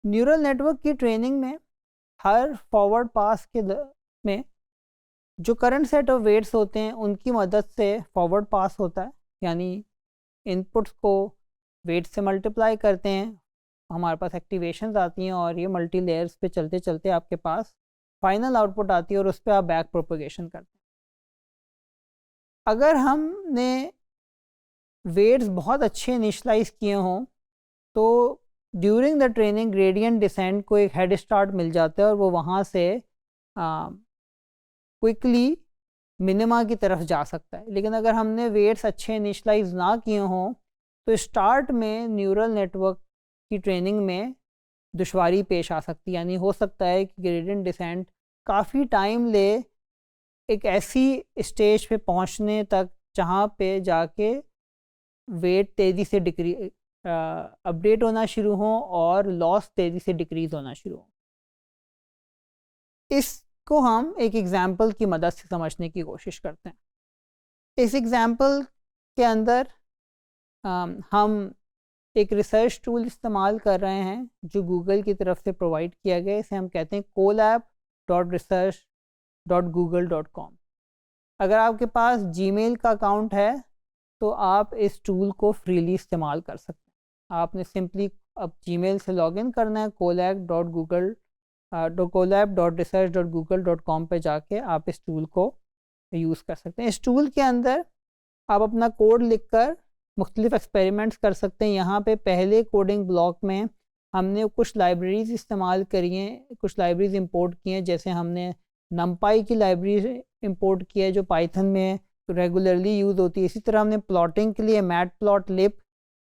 Neural network की training में हर forward पास में जो करंट सेट ऑफ वेट्स होते हैं उनकी मदद से फॉरवर्ड पास होता है, यानी इनपुट्स को वेट से मल्टीप्लाई करते हैं, हमारे पास एक्टिवेशंस आती हैं और ये मल्टी लेयर्स पे चलते चलते आपके पास फाइनल आउटपुट आती है और उस पर आप बैक प्रोपगेशन करते हैं। अगर हमने वेट्स बहुत अच्छे इनिशलाइज किए हों तो during the training gradient descent को एक हेड स्टार्ट मिल जाता है और वो वहाँ से क्विकली मिनिमा की तरफ जा सकता है। लेकिन अगर हमने वेट्स अच्छे इनिशलाइज ना किए हों तो स्टार्ट में न्यूरल नेटवर्क की ट्रेनिंग में दुश्वारी पेश आ सकती है, यानी हो सकता है कि ग्रेडियंट डिसेंट काफ़ी टाइम ले एक ऐसी स्टेज पे पहुंचने तक जहाँ पे जाके वेट तेज़ी से अपडेट होना शुरू हो और लॉस तेज़ी से डिक्रीज़ होना शुरू हो। इसको हम एक एग्ज़ाम्पल की मदद से समझने की कोशिश करते हैं। इस एग्ज़ाम्पल के अंदर हम एक रिसर्च टूल इस्तेमाल कर रहे हैं जो गूगल की तरफ से प्रोवाइड किया गया है। इसे हम कहते हैं colab.research.google.com। अगर आपके पास जीमेल का अकाउंट है तो आप इस टूल को फ्रीली इस्तेमाल कर सकते हैं। आपने सिंपली अब जीमेल से लॉगिन करना है, colab.research.google.com पे जाके आप इस टूल को यूज़ कर सकते हैं। इस टूल के अंदर आप अपना कोड लिखकर मुख्तलिफ एक्सपेरिमेंट्स कर सकते हैं। यहाँ पे पहले कोडिंग ब्लॉक में हमने कुछ लाइब्रेरीज़ इस्तेमाल करी हैं, कुछ लाइब्रेरीज़ इंपोर्ट की हैं। जैसे हमने नमपाई की लाइब्रेरी इंपोर्ट की है जो पाइथन में रेगुलरली यूज़ होती है। इसी तरह हमने प्लॉटिंग के लिए मैटप्लॉटलिब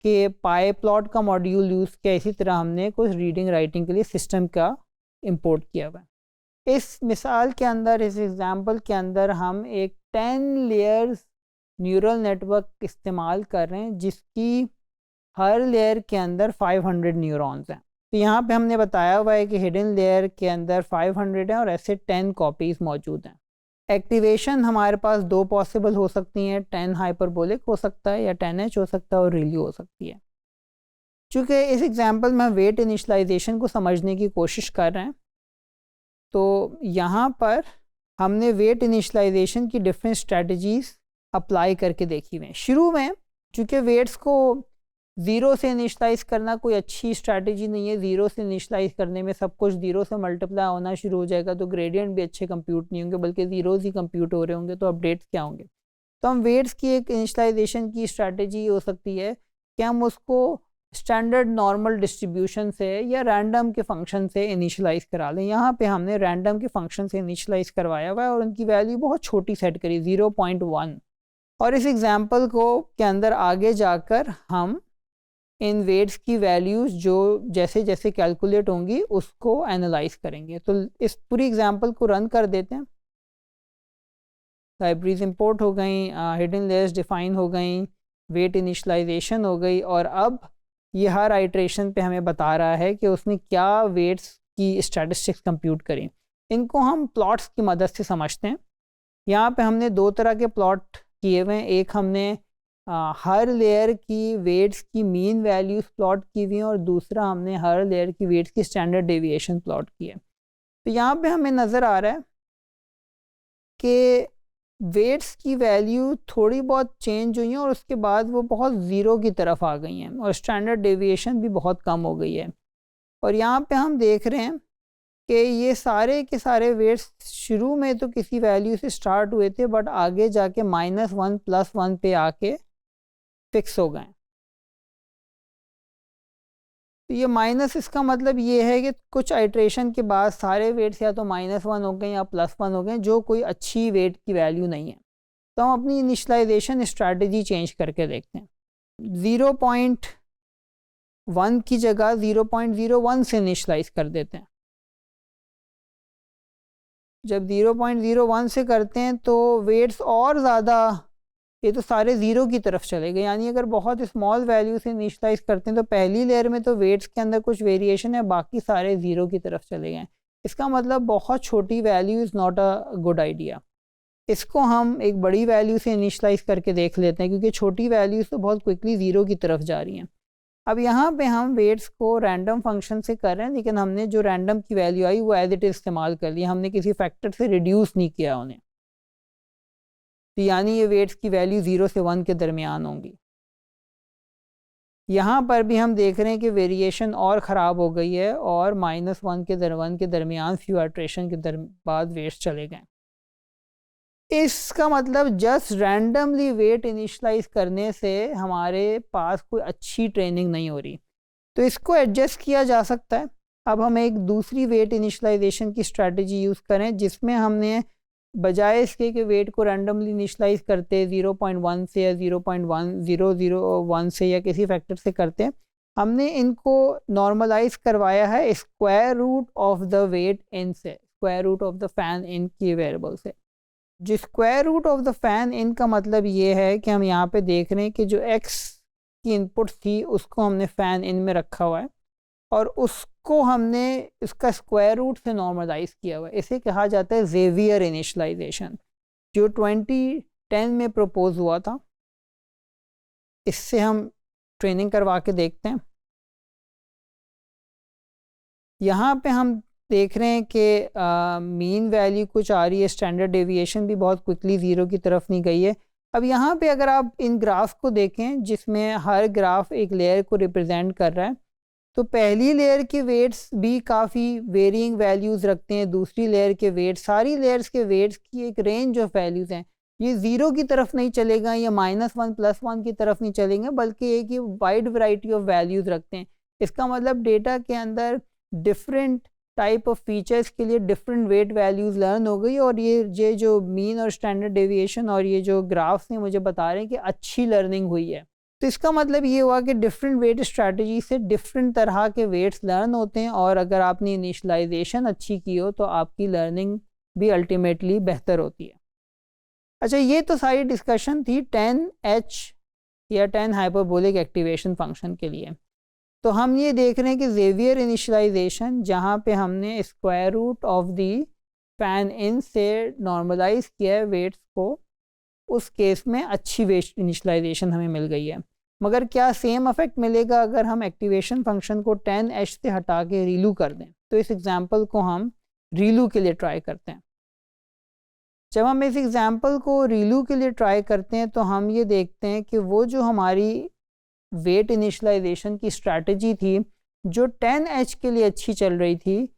के पाई प्लॉट का मॉड्यूल यूज़ किया। इसी तरह हमने कुछ रीडिंग राइटिंग के लिए सिस्टम का इंपोर्ट किया हुआ है। इस मिसाल के अंदर, इस एग्ज़ाम्पल के अंदर हम एक 10 लेयर्स न्यूरल नेटवर्क इस्तेमाल कर रहे हैं जिसकी हर लेयर के अंदर 500 न्यूरॉन्स हैं। तो यहाँ पे हमने बताया हुआ है कि हिडन लेयर के अंदर 500 हैं और ऐसे 10 कॉपीज़ मौजूद हैं। एक्टिवेशन हमारे पास दो पॉसिबल हो सकती हैं, 10 हाइपरबोलिक हो सकता है या 10H हो सकता है और रिली हो सकती है। चूँकि इस एग्जांपल में वेट इनिशलाइजेशन को समझने की कोशिश कर रहे हैं तो यहाँ पर हमने वेट इनिशलाइजेशन की डिफरेंट स्ट्रेटजीज़ अप्लाई करके देखी हुई हैं। शुरू में चूँकि वेट्स को ज़ीरो से इनिशलाइज़ करना कोई अच्छी स्ट्रैटेजी नहीं है। ज़ीरो से इनिशलाइज़ करने में सब कुछ ज़ीरो से मल्टीप्लाई होना शुरू हो जाएगा तो ग्रेडियंट भी अच्छे कंप्यूट नहीं होंगे, बल्कि ज़ीरोज़ ही कंप्यूट हो रहे होंगे, तो अपडेट्स क्या होंगे। तो हम वेट्स की एक इनिशलाइजेशन की स्ट्रैटेजी हो सकती है कि हम उसको स्टैंडर्ड नॉर्मल डिस्ट्रीब्यूशन से या रैंडम के फंक्शन से इनिशलाइज़ करा लें। यहाँ पे हमने रैंडम के फंक्शन से इनिशलाइज़ करवाया हुआ है और उनकी वैल्यू बहुत छोटी सेट करी, 0.1। और इस एग्ज़ाम्पल को के अंदर आगे जाकर हम इन वेट्स की वैल्यूज़ जो जैसे जैसे कैलकुलेट होंगी उसको एनालाइज करेंगे। तो इस पूरी एग्जांपल को रन कर देते हैं। लाइब्रेरीज इंपोर्ट हो गई, हिडन लेयर्स डिफाइन हो गई, वेट इनिशलाइजेशन हो गई और अब ये हर आइट्रेशन पे हमें बता रहा है कि उसने क्या वेट्स की स्टैटिस्टिक्स कंप्यूट करी। इनको हम प्लॉट्स की मदद से समझते हैं। यहाँ पे हमने दो तरह के प्लॉट किए हुए हैं। एक हमने हर लेयर की वेट्स की मीन वैल्यूज प्लॉट की हुई हैं और दूसरा हमने हर लेयर की वेट्स की स्टैंडर्ड डेविएशन प्लॉट की है। तो यहाँ पे हमें नज़र आ रहा है कि वेट्स की वैल्यू थोड़ी बहुत चेंज हुई हैं और उसके बाद वो बहुत ज़ीरो की तरफ आ गई हैं और स्टैंडर्ड डेविएशन भी बहुत कम हो गई है। और यहाँ पे हम देख रहे हैं कि ये सारे के सारे वेट्स शुरू में तो किसी वैल्यू से स्टार्ट हुए थे बट आगे जाके -1 +1 पे आके फिक्स हो गए। तो ये माइनस, इसका मतलब ये है कि कुछ आइट्रेशन के बाद सारे वेट्स या तो -1 हो गए या +1 हो गए, जो कोई अच्छी वेट की वैल्यू नहीं है। तो हम अपनी इनिशलाइजेशन स्ट्रैटेजी चेंज करके देखते हैं। 0.1 की जगह 0.01 से इनिशलाइज कर देते हैं। जब 0.01 से करते हैं तो वेट्स और ज़्यादा, ये तो सारे ज़ीरो की तरफ चले गए। यानी अगर बहुत स्मॉल वैल्यू से इनिशलाइज करते हैं तो पहली लेयर में तो वेट्स के अंदर कुछ वेरिएशन है, बाकी सारे ज़ीरो की तरफ चले गए। इसका मतलब बहुत छोटी value is not a good idea. इसको हम एक बड़ी वैल्यू से इनिशलाइज करके देख लेते हैं क्योंकि छोटी वैल्यूज़ तो बहुत क्विकली ज़ीरो की तरफ जा रही हैं। अब यहाँ पे हम वेट्स को रैंडम फंक्शन से कर रहे हैं, लेकिन हमने जो रैंडम की वैल्यू आई वो एज इट इज इस्तेमाल कर लिया, हमने किसी फैक्टर से रिड्यूस नहीं किया उन्हें। तो यानी ये वेट्स की वैल्यू 0 से 1 के दरमियान होंगी। यहाँ पर भी हम देख रहे हैं कि वेरिएशन और ख़राब हो गई है और -1 के दरमियान फ्यू आइट्रेशन के बाद वेट्स चले गए। इसका मतलब जस्ट रैंडमली वेट इनिशलाइज करने से हमारे पास कोई अच्छी ट्रेनिंग नहीं हो रही, तो इसको एडजस्ट किया जा सकता है। अब हम एक दूसरी वेट इनिशलाइजेशन की स्ट्रैटेजी यूज़ करें, जिसमें हमने बजाय इसके कि वेट को रैंडमली इनिशलाइज करते 0.1 से या 0.1001 से या किसी फैक्टर से करते हैं, हमने इनको नॉर्मलाइज करवाया है square root of the weight इन से, square root of the fan in की वेरिएबल से। जो square root of the fan in का मतलब ये है कि हम यहाँ पे देख रहे हैं कि जो एक्स की इनपुट थी उसको हमने फ़ैन इन में रखा हुआ है और उसको हमने इसका स्क्वायर रूट से नॉर्मलाइज किया हुआ है। इसे कहा जाता है ज़ेवियर इनिशलाइजेशन, जो 2010 में प्रपोज हुआ था। इससे हम ट्रेनिंग करवा के देखते हैं। यहाँ पे हम देख रहे हैं कि मीन वैल्यू कुछ आ रही है, स्टैंडर्ड डेविएशन भी बहुत क्विकली ज़ीरो की तरफ नहीं गई है। अब यहाँ पे अगर आप इन ग्राफ को देखें जिसमें हर ग्राफ एक लेयर को रिप्रेजेंट कर रहा है, तो पहली लेयर के वेट्स भी काफ़ी वेरिंग वैल्यूज़ रखते हैं, दूसरी लेयर के वेट्स, सारी लेयर्स के वेट्स की एक रेंज ऑफ वैल्यूज़ हैं। ये ज़ीरो की तरफ नहीं चलेगा या -1 +1 की तरफ नहीं चलेंगे, बल्कि एक ये वाइड वैरायटी ऑफ वैल्यूज़ रखते हैं। इसका मतलब डेटा के अंदर डिफरेंट टाइप ऑफ फीचर्स के लिए डिफरेंट वेट वैल्यूज़ लर्न हो गई, और ये जो मीन और स्टैंडर्ड डेविएशन और ये जो ग्राफ्स हैं मुझे बता रहे हैं कि अच्छी लर्निंग हुई है। तो इसका मतलब ये हुआ कि डिफरेंट वेट स्ट्रैटेजी से डिफरेंट तरह के वेट्स लर्न होते हैं, और अगर आपने इनिशलाइजेशन अच्छी की हो तो आपकी लर्निंग भी अल्टीमेटली बेहतर होती है। अच्छा, ये तो सारी डिस्कशन थी 10H या 10 हाइपरबोलिक एक्टिवेशन फंक्शन के लिए। तो हम ये देख रहे हैं कि ज़ेवियर इनिशलाइजेशन, जहाँ पे हमने square root of the fan in से नॉर्मलाइज किया है वेट्स को, उस केस में अच्छी वेट इनिशलाइजेशन हमें मिल गई है। मगर क्या सेम इफेक्ट मिलेगा अगर हम एक्टिवेशन फंक्शन को 10H से हटा के रीलू कर दें? तो इस एग्जांपल को हम रीलू के लिए ट्राई करते हैं। जब हम इस एग्जांपल को रीलू के लिए ट्राई करते हैं तो हम ये देखते हैं कि वो जो हमारी वेट इनिशलाइजेशन की स्ट्रैटेजी थी जो 10H के लिए अच्छी चल रही थी,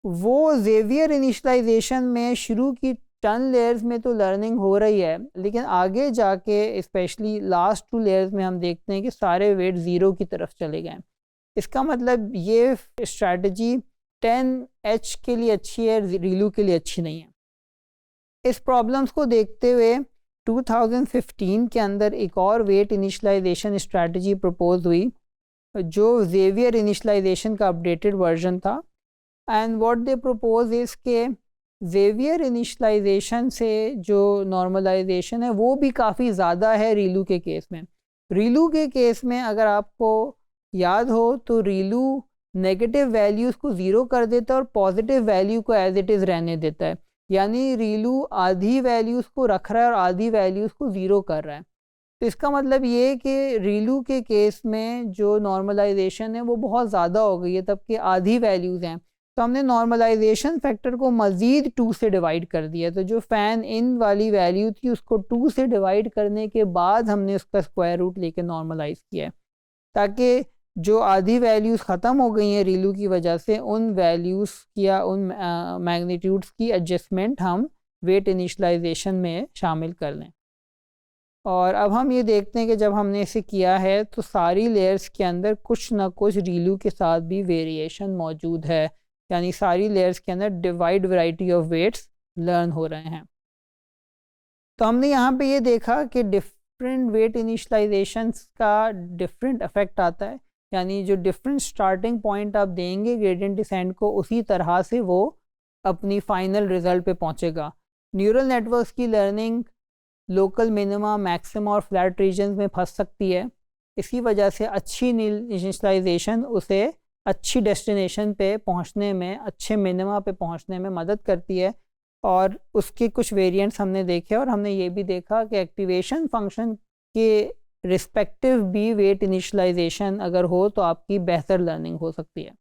वो ज़ेवियर इनिशलाइजेशन में शुरू की 10 लेयर्स में तो लर्निंग हो रही है, लेकिन आगे जाके स्पेशली लास्ट 2 लेयर्स में हम देखते हैं कि सारे वेट ज़ीरो की तरफ चले गए। इसका मतलब ये स्ट्रैटेजी 10H के लिए अच्छी है, रीलू के लिए अच्छी नहीं है। इस प्रॉब्लम्स को देखते हुए 2015 के अंदर एक और वेट इनिशलाइजेशन स्ट्रैटेजी प्रपोज हुई जो ज़ेवियर इनिशलाइजेशन का अपडेटेड वर्जन था। And what they propose is के ज़ेवियर इनिशलाइजेशन से जो नॉर्मलाइजेशन है वो भी काफ़ी ज़्यादा है रीलू के केस में। रीलू के केस में अगर आपको याद हो तो रीलू नेगेटिव वैल्यूज़ को ज़ीरो कर देता है और पॉजिटिव वैल्यू को एज इट इज़ रहने देता है, यानी रीलू आधी वैल्यूज़ को रख रहा है और आधी वैल्यूज़ को ज़ीरो कर रहा है। तो इसका मतलब ये कि रीलू के केस में जो नॉर्मलाइजेशन है वो बहुत ज़्यादा हो गई है, तब कि आधी वैल्यूज़ हैं। तो हमने नॉर्मलाइजेशन फैक्टर को मज़ीद 2 से डिवाइड कर दिया। तो जो फ़ैन इन वाली वैल्यू थी उसको 2 से डिवाइड करने के बाद हमने उसका स्क्वायर रूट लेके नॉर्मलाइज़ किया है, ताकि जो आधी वैल्यूज़ ख़त्म हो गई हैं रीलू की वजह से, उन वैल्यूज़ या उन मैग्नीट्यूड्स की एडजस्टमेंट हम वेट इनिशलाइजेशन में शामिल कर लें। और अब हम ये देखते हैं कि जब हमने इसे किया है तो सारी लेयर्स के अंदर कुछ ना कुछ रीलू के साथ भी वेरिएशन मौजूद है, यानी सारी लेयर्स के अंदर divide variety of weights learn हो रहे हैं। तो हमने यहाँ पे ये देखा कि डिफरेंट वेट इनिशलाइजेशंस का डिफरेंट इफेक्ट आता है, यानी जो डिफरेंट स्टार्टिंग पॉइंट आप देंगे ग्रेडियंट डिसेंट को, उसी तरह से वो अपनी फाइनल रिजल्ट पे पहुँचेगा। न्यूरल नेटवर्क्स की लर्निंग लोकल मिनिमा, मैक्सिमा और फ्लैट रीजन्स में फंस सकती है। इसी वजह से अच्छी इनिशलाइजेशन उसे अच्छी डेस्टिनेशन पे पहुंचने में, अच्छे मिनिमा पे पहुंचने में मदद करती है। और उसके कुछ वेरिएंट्स हमने देखे और हमने ये भी देखा कि एक्टिवेशन फंक्शन के रिस्पेक्टिव बी वेट इनिशलाइजेशन अगर हो तो आपकी बेहतर लर्निंग हो सकती है।